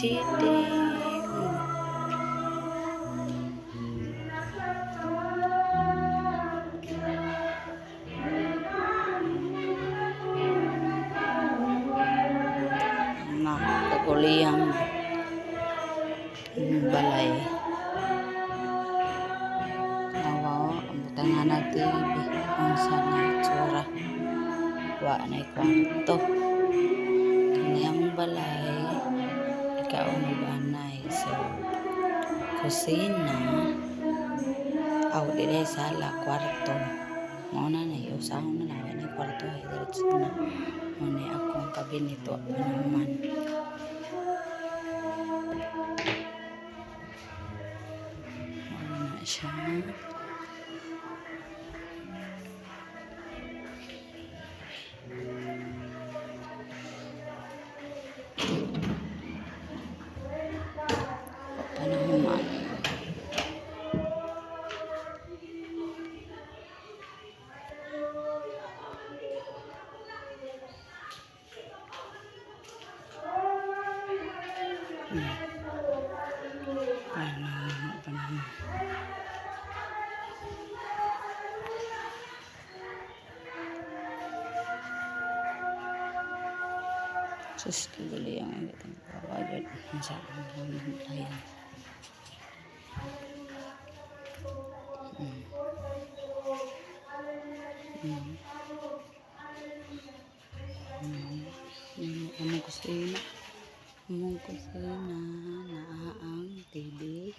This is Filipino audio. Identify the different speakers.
Speaker 1: City. Nakaguliyang balay. Wow, ambutan nga na TV. Ang sana tsura. Wa na kwarto. Kaniyang balay. Ikaw banay. So, kusina. Aw, di sala, kwarto. Muna na yung sahon na namin ng kwarto. Diretso na. Muna akong kabinito. Naman. Muna siya. Panahuman. Panahuman. Sus, kaguli ang agatang kawagad sa ayan. Among kusina na ang TV.